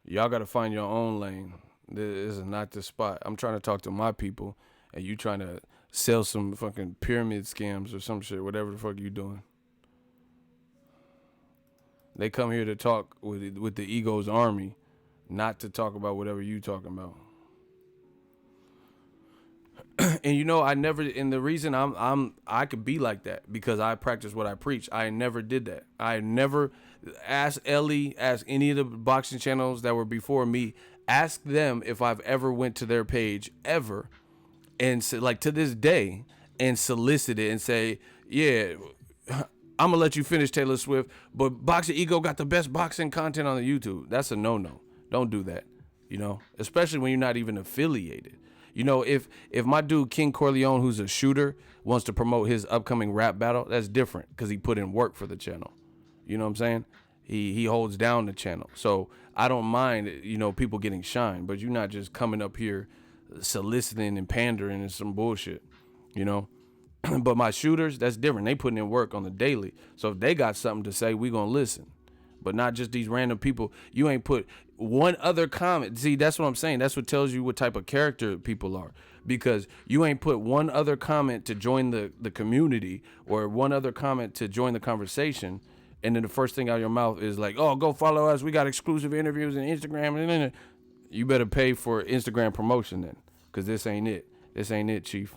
A: Y'all got to find your own lane. This is not the spot. I'm trying to talk to my people, and you trying to sell some fucking pyramid scams or some shit, whatever the fuck you doing. They come here to talk with the ego's army, not to talk about whatever you talking about. And the reason I could be like that because I practice what I preach. I never did that. I never asked Ellie, asked any of the boxing channels that were before me, ask them if I've ever went to their page ever and to this day and solicit it and say, yeah, I'm gonna let you finish Taylor Swift, but Boxingego got the best boxing content on the YouTube. That's a no-no. Don't do that. Especially when you're not even affiliated. If my dude King Corleone, who's a shooter, wants to promote his upcoming rap battle, that's different because he put in work for the channel. You know what I'm saying? He holds down the channel. So I don't mind, people getting shine, but you're not just coming up here soliciting and pandering and some bullshit, But my shooters, that's different. They putting in work on the daily. So if they got something to say, we gonna listen. But not just these random people. You ain't put one other comment. See, that's what I'm saying. That's what tells you what type of character people are. Because you ain't put one other comment to join the community or one other comment to join the conversation. And then the first thing out of your mouth is like, oh, go follow us. We got exclusive interviews on Instagram. You better pay for Instagram promotion then. Because this ain't it. This ain't it, Chief.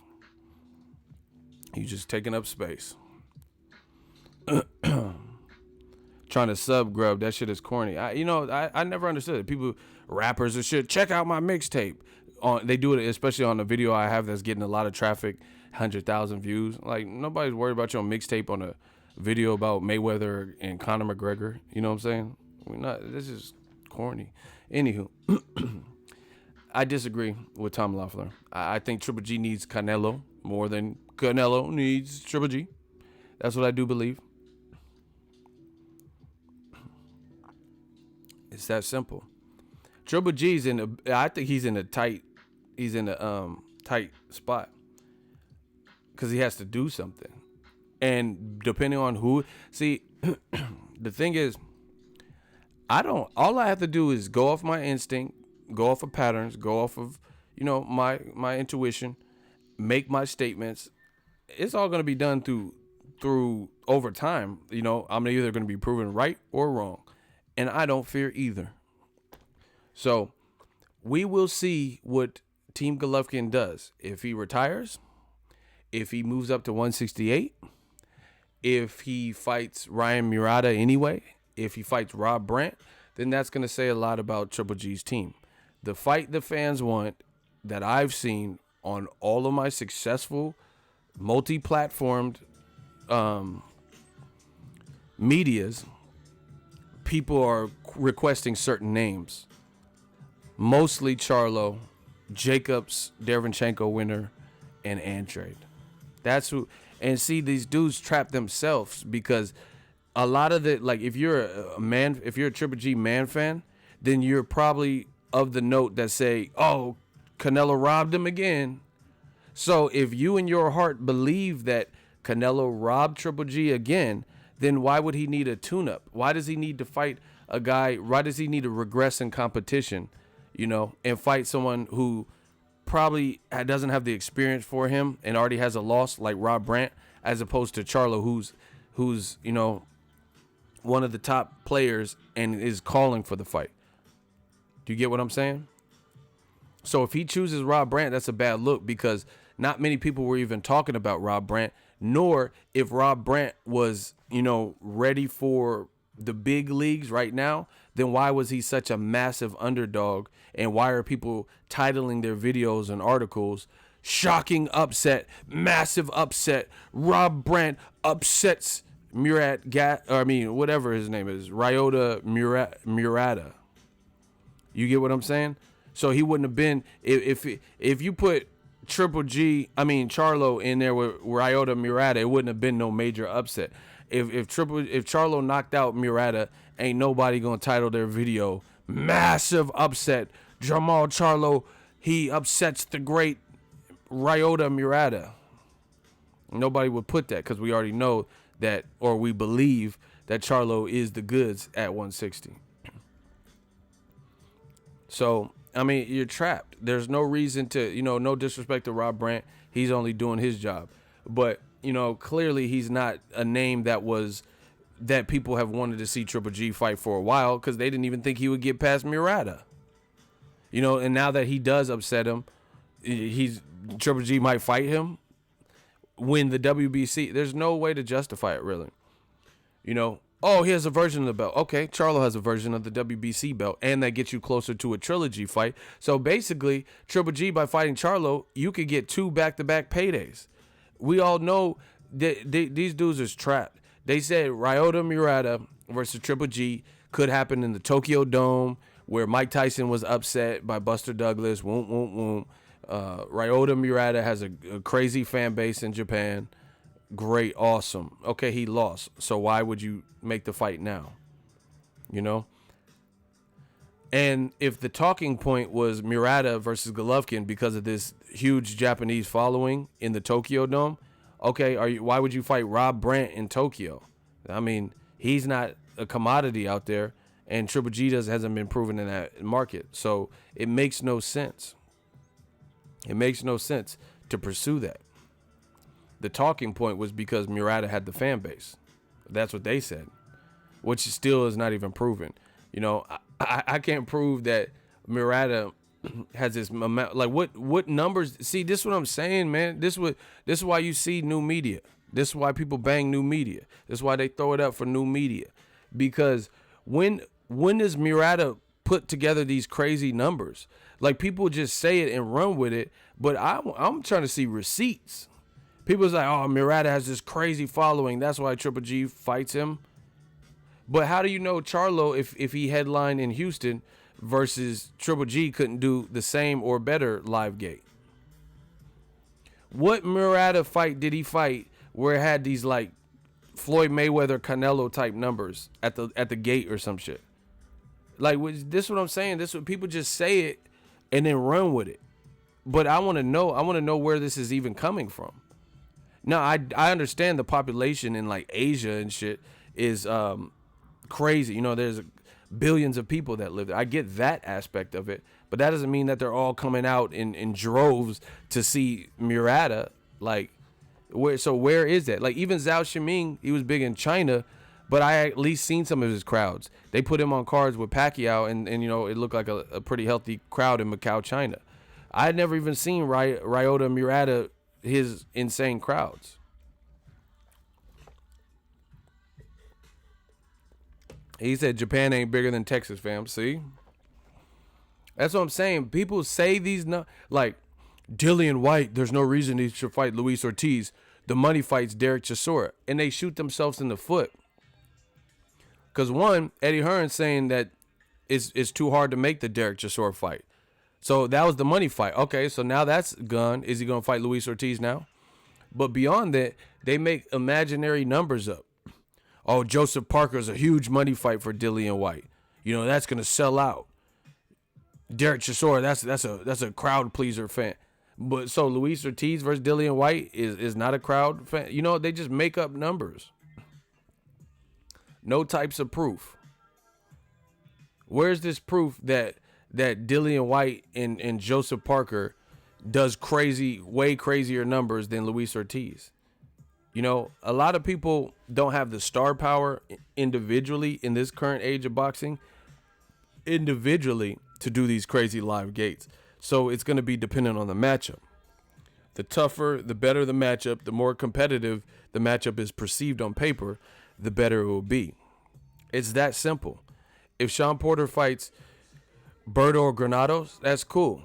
A: You just taking up space. Trying to sub grub, that shit is corny. I never understood it. People, rappers and shit, check out my mixtape. They do it especially on the video I have that's getting a lot of traffic, 100,000 views. Like nobody's worried about your mixtape on a video about Mayweather and Conor McGregor. You know what I'm saying? This is corny. Anywho, I disagree with Tom Loeffler. I think Triple G needs Canelo more than Canelo needs Triple G. That's what I do believe. It's that simple. Triple G's I think he's in a tight spot because he has to do something. And depending on who, see, the thing is, all I have to do is go off my instinct, go off of patterns, go off of, my intuition, make my statements. It's all going to be done through over time. I'm either going to be proven right or wrong. And I don't fear either. So we will see what Team Golovkin does, if he retires, if he moves up to 168, if he fights Ryan Murata anyway, if he fights Rob Brandt, then that's going to say a lot about Triple G's team. The fight the fans want that I've seen on all of my successful multi-platformed medias, people are requesting certain names. Mostly Charlo, Jacobs, Derevyanchenko winner, and Andrade. That's who. And see, these dudes trap themselves because a lot of the, like, if you're a man, if you're a Triple G man fan, then you're probably of the note that say, oh, Canelo robbed him again. So if you in your heart believe that Canelo robbed Triple G again, then why would he need a tune-up? Why does he need to fight a guy? Why does he need to regress in competition, you know, and fight someone who probably doesn't have the experience for him and already has a loss like Rob Brandt, as opposed to Charlo, who's you know, one of the top players and is calling for the fight. Do you get what I'm saying? So if he chooses Rob Brandt, that's a bad look because not many people were even talking about Rob Brandt, nor if Rob Brandt was, you know, ready for the big leagues right now, then why was he such a massive underdog? And why are people titling their videos and articles, shocking upset, massive upset, Rob Brandt upsets whatever his name is, Ryota Murata. You get what I'm saying? So he wouldn't have been, if you put Charlo in there with Ryota Murata, it wouldn't have been no major upset. If Charlo knocked out Murata, ain't nobody gonna title their video massive upset. Jamal Charlo, he upsets the great Ryota Murata. Nobody would put that because we already know that, or we believe that Charlo is the goods at 160. So, I mean, you're trapped. There's no reason to, you know, no disrespect to Rob Brandt. He's only doing his job. But, you know, clearly he's not a name that people have wanted to see Triple G fight for a while because they didn't even think he would get past Murata. You know, and now that he does upset him, Triple G might fight him, win the WBC. There's no way to justify it, really. You know, oh, he has a version of the belt. Okay, Charlo has a version of the WBC belt, and that gets you closer to a trilogy fight. So basically, Triple G, by fighting Charlo, you could get 2 back-to-back paydays. We all know that these dudes is trapped. They said Ryota Murata versus Triple G could happen in the Tokyo Dome, where Mike Tyson was upset by Buster Douglas. Ryota Murata has a crazy fan base in Japan. Great, awesome. Okay, he lost. So why would you make the fight now? You know? And if the talking point was Murata versus Golovkin because of this huge Japanese following in the Tokyo Dome, okay, why would you fight Rob Brandt in Tokyo? I mean, he's not a commodity out there, and Triple G hasn't been proven in that market. So it makes no sense. It makes no sense to pursue that. The talking point was because Murata had the fan base. That's what they said, which still is not even proven. You know, I can't prove that Murata has this amount. Like what numbers? See, this is what I'm saying, man. This is why you see new media. This is why people bang new media. This is why they throw it up for new media. Because when does Murata put together these crazy numbers? Like, people just say it and run with it, but I'm trying to see receipts. People's like, oh, Murata has this crazy following. That's why Triple G fights him. But how do you know Charlo, if he headlined in Houston versus Triple G, couldn't do the same or better live gate? What Murata fight did he fight where it had these, like, Floyd Mayweather Canelo type numbers at the gate or some shit? Like, this is what I'm saying. This is what people just say it and then run with it. But I want to know where this is even coming from. Now, I understand the population in, like, Asia and shit is crazy. You know, there's billions of people that live there. I get that aspect of it, but that doesn't mean that they're all coming out in droves to see Murata. Like, where is that? Like, even Zhao Shiming, he was big in China, but I at least seen some of his crowds. They put him on cards with Pacquiao, and you know, it looked like a pretty healthy crowd in Macau, China. I had never even seen Ryota Murata, his insane crowds. He said Japan ain't bigger than Texas, fam. See? That's what I'm saying. People say these, like, Dillian White, there's no reason he should fight Luis Ortiz. The money fights Derek Chisora. And they shoot themselves in the foot. Because one, Eddie Hearn's saying that it's too hard to make the Derek Chisora fight. So that was the money fight. Okay, so now that's gone. Is he going to fight Luis Ortiz now? But beyond that, they make imaginary numbers up. Oh, Joseph Parker's a huge money fight for Dillian White. You know, that's going to sell out. Derek Chisora, that's a crowd pleaser fan. But so Luis Ortiz versus Dillian White is not a crowd fan. You know, they just make up numbers. No types of proof. Where's this proof that Dillian White and Joseph Parker does way crazier numbers than Luis Ortiz? You know, a lot of people don't have the star power individually in this current age of boxing, individually, to do these crazy live gates. So it's going to be dependent on the matchup. The tougher, the better the matchup, the more competitive the matchup is perceived on paper, the better it will be. It's that simple. If Sean Porter fights Berto Granados, that's cool.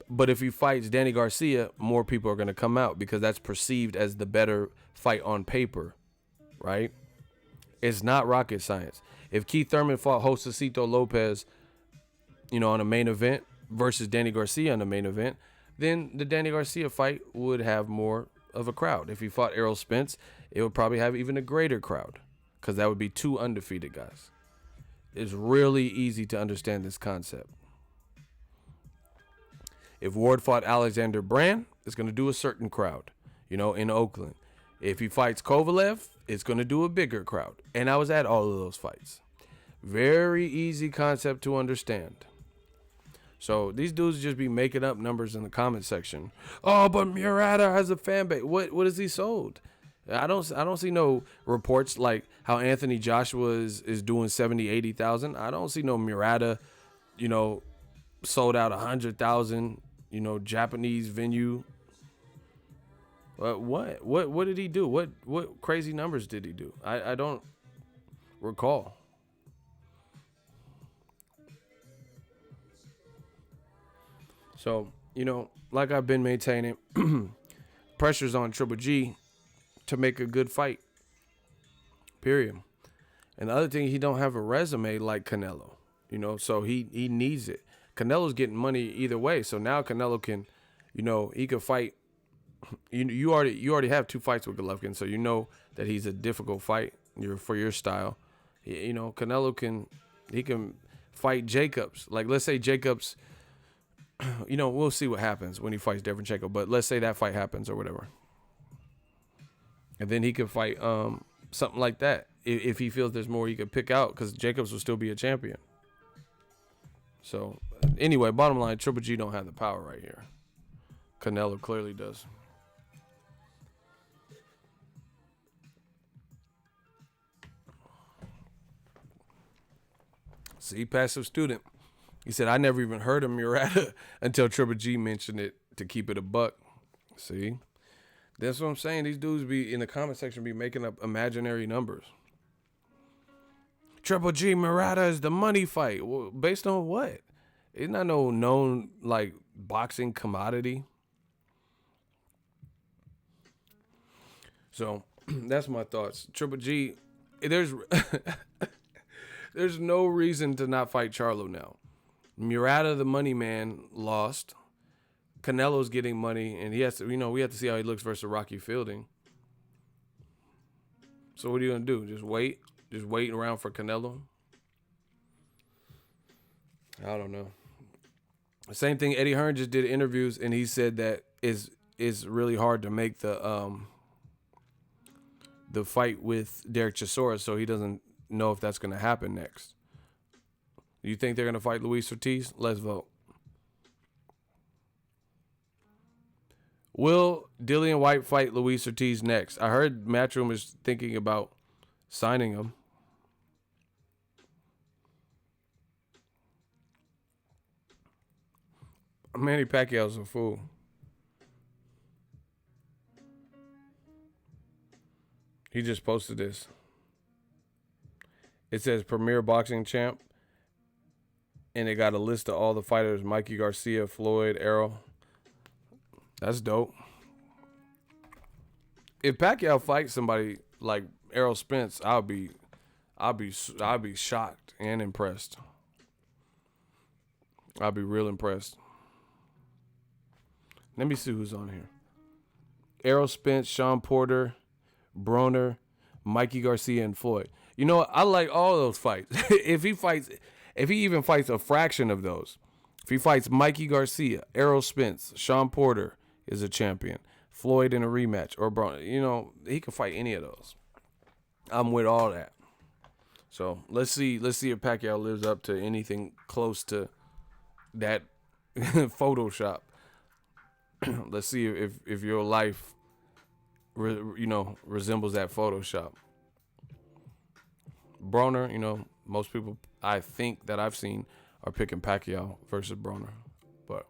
A: But if he fights Danny Garcia, more people are going to come out because that's perceived as the better fight on paper, right? It's not rocket science. If Keith Thurman fought Josecito Lopez, you know, on a main event versus Danny Garcia on the main event, then the Danny Garcia fight would have more of a crowd. If he fought Errol Spence, it would probably have even a greater crowd because that would be two undefeated guys. It's really easy to understand this concept. If Ward fought Alexander Brand, it's going to do a certain crowd, you know, in Oakland. If he fights Kovalev, it's going to do a bigger crowd. And I was at all of those fights. Very easy concept to understand. So these dudes just be making up numbers in the comment section. Oh, but Murata has a fan base. What is he sold? I don't see no reports like how Anthony Joshua is doing 70, 80,000. I don't see no Murata, you know, sold out 100,000, you know, Japanese venue. What did he do? What crazy numbers did he do? I don't recall. So, you know, like I've been maintaining, pressure's on Triple G to make a good fight. Period. And the other thing, he don't have a resume like Canelo, you know, so he needs it. Canelo's getting money either way, so now Canelo can, you know, he can fight. You already have 2 fights with Golovkin, so you know that he's a difficult fight for your style. You know, Canelo can fight Jacobs. Like, let's say Jacobs, you know, we'll see what happens when he fights Derevchenko, but let's say that fight happens or whatever. And then he can fight something like that if he feels there's more he could pick out, because Jacobs will still be a champion. So, anyway, bottom line, Triple G don't have the power right here. Canelo clearly does. See, passive student. He said, I never even heard of Murata until Triple G mentioned it to keep it a buck. See? That's what I'm saying. These dudes be in the comment section be making up imaginary numbers. Triple G Murata is the money fight. Well, based on what? It's not no known, like, boxing commodity. So, that's my thoughts. Triple G, there's no reason to not fight Charlo now. Murata, the money man, lost. Canelo's getting money, and he has to, you know, we have to see how he looks versus Rocky Fielding. So what are you gonna do? Just wait? Just waiting around for Canelo? I don't know. Same thing. Eddie Hearn just did interviews, and he said that it's really hard to make the fight with Derek Chisora, so he doesn't know if that's gonna happen next. Do you think they're gonna fight Luis Ortiz? Let's vote. Will Dillian White fight Luis Ortiz next? I heard Matchroom is thinking about signing him. Manny Pacquiao's a fool. He just posted this. It says Premier Boxing Champ. And it got a list of all the fighters. Mikey Garcia, Floyd, Errol. That's dope. If Pacquiao fights somebody like Errol Spence, I'll be shocked and impressed. I'll be real impressed. Let me see who's on here. Errol Spence, Sean Porter, Broner, Mikey Garcia, and Floyd. You know what? I like all those fights. If he even fights a fraction of those, if he fights Mikey Garcia, Errol Spence, Sean Porter is a champion, Floyd in a rematch, or Broner, you know, he can fight any of those. I'm with all that. So let's see if Pacquiao lives up to anything close to that Photoshop. Let's see if your life, resembles that Photoshop. Broner, most people I think that I've seen are picking Pacquiao versus Broner, but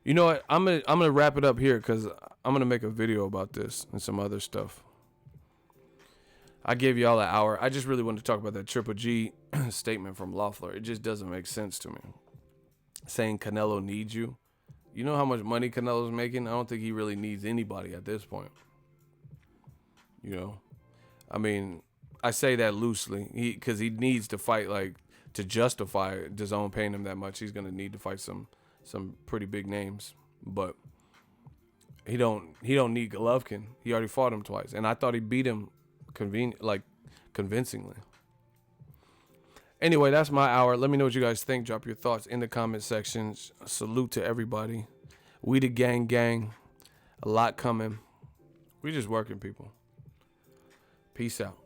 A: you know what? I'm gonna wrap it up here because I'm gonna make a video about this and some other stuff. I gave y'all an hour. I just really wanted to talk about that Triple G statement from Loeffler. It just doesn't make sense to me. Saying Canelo needs you. You know how much money Canelo's making? I don't think he really needs anybody at this point. I mean, I say that loosely. Because he needs to fight, to justify DAZN paying him that much. He's gonna need to fight some pretty big names. But he don't need Golovkin. He already fought him twice, and I thought he beat him convincingly. Anyway, that's my hour. Let me know what you guys think. Drop your thoughts in the comment sections. Salute to everybody. We the gang. A lot coming. We just working, people. Peace out.